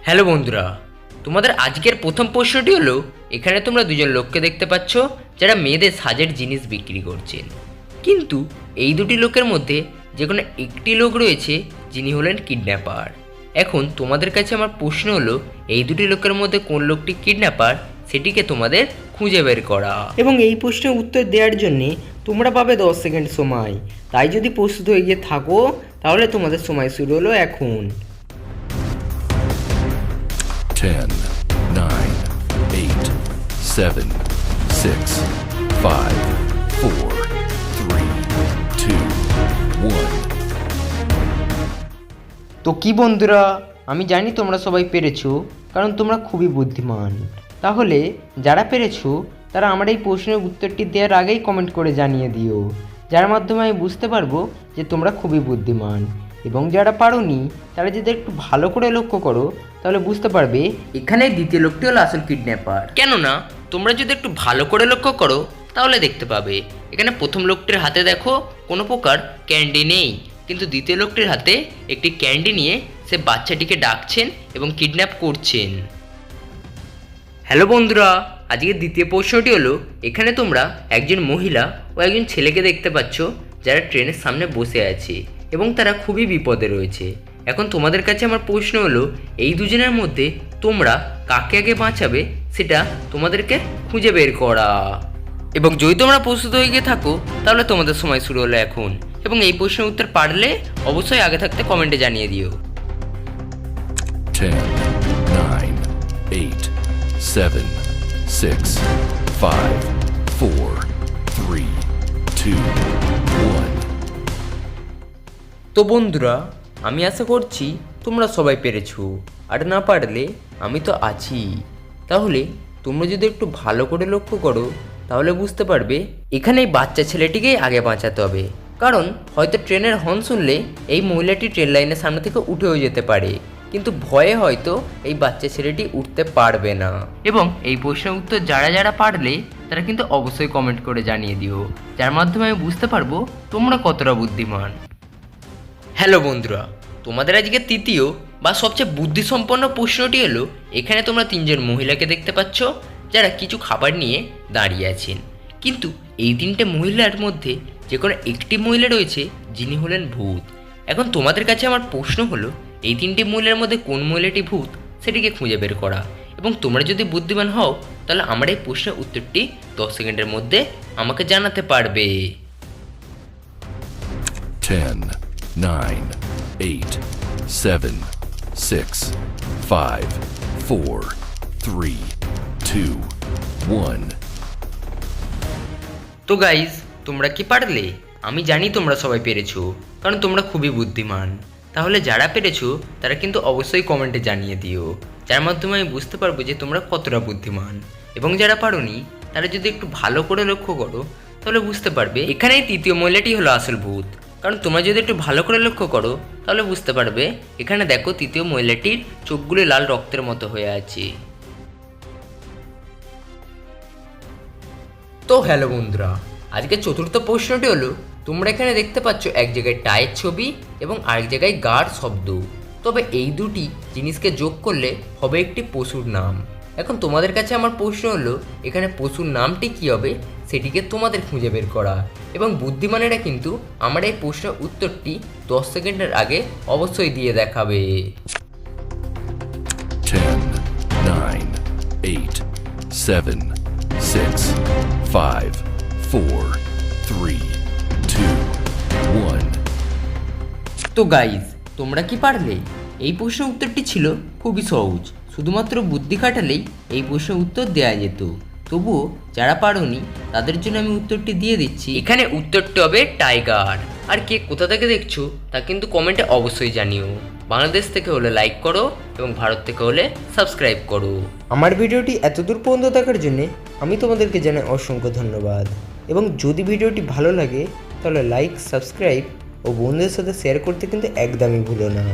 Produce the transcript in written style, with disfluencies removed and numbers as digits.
Hello বন্ধুরা, তোমাদের আজকের প্রথম প্রশ্নটি হলো, এখানে তোমরা দুজন লোককে দেখতে পাচ্ছ যারা মেয়েদের সাজের জিনিস বিক্রি করছেন। কিন্তু এই দুটি লোকের মধ্যে যে কোনো একটি লোক রয়েছে যিনি হলেন কিডন্যাপার। এখন তোমাদের কাছে আমার প্রশ্ন হলো, এই দুটি লোকের মধ্যে কোন লোকটি কিডন্যাপার সেটিকে তোমাদের খুঁজে বের করা। এবং এই প্রশ্নের উত্তর দেওয়ার জন্যে তোমরা পাবে 10 সেকেন্ড সময়। তাই যদি প্রস্তুত হয়ে গিয়ে থাকো তাহলে তোমাদের সময় শুরু হলো এখন। 10, 9, 8, 7, 6, 5, 4, 3, 2, 1. তো কি বন্ধুরা, আমি জানি তোমরা সবাই পেরেছো, কারণ তোমরা খুবই বুদ্ধিমান। তাহলে যারা পেরেছো তারা আমার এই প্রশ্নের উত্তরটি দেওয়ার আগেই কমেন্ট করে জানিয়ে দিও, যার মাধ্যমে আমি বুঝতে পারবো যে তোমরা খুবই বুদ্ধিমান। এবং যারা পারোনি তারা যদি একটু ভালো করে লক্ষ্য করো তাহলে বুঝতে পারবে এখানে দ্বিতীয় লোকটি হলো আসল কিডন্যাপার। কেননা তোমরা যদি একটু ভালো করে লক্ষ্য করো তাহলে দেখতে পাবে এখানে প্রথম লোকটির হাতে দেখো কোনো প্রকার ক্যান্ডি নেই, কিন্তু দ্বিতীয় লোকটির হাতে একটি ক্যান্ডি নিয়ে সে বাচ্চাটিকে ডাকছেন এবং কিডন্যাপ করছেন। হ্যালো বন্ধুরা, আজকের দ্বিতীয় প্রশ্নটি হলো, এখানে তোমরা একজন মহিলা ও একজন ছেলেকে দেখতে পাচ্ছ যারা ট্রেনের সামনে বসে আছে এবং তারা খুবই বিপদে রয়েছে। এখন তোমাদের কাছে আমার প্রশ্ন হলো, এই দুজনের মধ্যে তোমরা কাকে আগে বাঁচাবে সেটা তোমাদেরকে খুঁজে বের করা। এবং যদি তোমরা প্রস্তুত হয়ে গিয়ে থাকো তাহলে তোমাদের সময় শুরু হলো এখন। এবং এই প্রশ্নের উত্তর পারলে অবশ্যই আগে থাকতে কমেন্টে জানিয়ে দিও। 10, 9, 8, 7, 6, 5, 4, 3, 2, 1. তো বন্ধুরা, আমি আশা করছি তোমরা সবাই পেরেছো, আর না পারলে আমি তো আছি। তাহলে তোমরা যদি একটু ভালো করে লক্ষ্য করো তাহলে বুঝতে পারবে এখানে এই বাচ্চা ছেলেটিকেই আগে বাঁচাতে হবে, কারণ হয়তো ট্রেনের হর্ন শুনলে এই মহিলাটি ট্রেন লাইনের সামনে থেকে উঠেও যেতে পারে, কিন্তু ভয়ে হয়তো এই বাচ্চা ছেলেটি উঠতে পারবে না। এবং এই প্রশ্নের উত্তর যারা যারা পারলে তারা কিন্তু অবশ্যই কমেন্ট করে জানিয়ে দিও, যার মাধ্যমে আমি বুঝতে পারবো তোমরা কতটা বুদ্ধিমান। হ্যালো বন্ধুরা, তোমাদের আজকে তৃতীয় বা সবচেয়ে বুদ্ধিসম্পন্ন প্রশ্নটি হলো, এখানে তোমরা তিনজন মহিলাকে দেখতে পাচ্ছ যারা কিছু খাবার নিয়ে দাঁড়িয়ে আছেন, কিন্তু এই তিনটে মহিলার মধ্যে যে কোনো একটি মহিলা রয়েছে যিনি হলেন ভূত। এখন তোমাদের কাছে আমার প্রশ্ন হলো, এই তিনটি মহিলার মধ্যে কোন মহিলাটি ভূত সেটিকে খুঁজে বের করা। এবং তোমরা যদি বুদ্ধিমান হও তাহলে আমার এই প্রশ্নের উত্তরটি 10 সেকেন্ডের মধ্যে আমাকে জানাতে পারবে। 10, 9, 8, 7, 6, 5, 4, 3, 2, 1. তো গাইজ, তোমরা কি পারলে? আমি জানি তোমরা সবাই পেরেছো, কারণ তোমরা খুবই বুদ্ধিমান। তাহলে যারা পেরেছো তারা কিন্তু অবশ্যই কমেন্টে জানিয়ে দিও, যার মাধ্যমে আমি বুঝতে পারবো যে তোমরা কতটা বুদ্ধিমান। এবং যারা পারোনি তারা যদি একটু ভালো করে লক্ষ্য করো তাহলে বুঝতে পারবে এখানেই তৃতীয় মহিলাটি হলো আসল ভূত। কারণ তোমরা যদি একটু ভালো করে লক্ষ্য করো তাহলে বুঝতে পারবে এখানে দেখো তৃতীয় মহিলাটির চোখগুলো লাল রক্তের মতো হয়ে আছে। তো হ্যালো বন্ধুরা, আজকে চতুর্থ প্রশ্নটি হলো, তোমরা এখানে দেখতে পাচ্ছ এক জায়গায় টায়ের ছবি এবং আরেক জায়গায় গার শব্দ, তবে এই দুটি জিনিসকে যোগ করলে হবে একটি পশুর নাম। এখন তোমাদের কাছে আমার প্রশ্ন হলো, এখানে পশুর নামটি কী হবে সেটিকে তোমাদের খুঁজে বের করা। এবং বুদ্ধিমানেরা কিন্তু আমার এই প্রশ্নের উত্তরটি 10 সেকেন্ডের আগে অবশ্যই দিয়ে দেখাবে। 10, 9, 8, 7, 6, 5, 4, 3, 2, 1. তো গাইজ, তোমরা কি পারলে? এই প্রশ্নের উত্তরটি ছিল খুবই সহজ, শুধুমাত্র বুদ্ধি খাটালেই এই প্রশ্নের উত্তর দেওয়া যেত। তবুও যারা পারোনি তাদের জন্য আমি উত্তরটি দিয়ে দিচ্ছি। এখানে উত্তরটি হবে টাইগার। আর কে কোথা থেকে দেখছো তা কিন্তু কমেন্টে অবশ্যই জানিও। বাংলাদেশ থেকে হলে লাইক করো এবং ভারত থেকে হলে সাবস্ক্রাইব করো। আমার ভিডিওটি এতদূর পর্যন্ত দেখার জন্যে আমি তোমাদেরকে জানাই অসংখ্য ধন্যবাদ। এবং যদি ভিডিওটি ভালো লাগে তাহলে লাইক, সাবস্ক্রাইব ও বন্ধুদের সাথে শেয়ার করতে কিন্তু একদমই ভুলো না।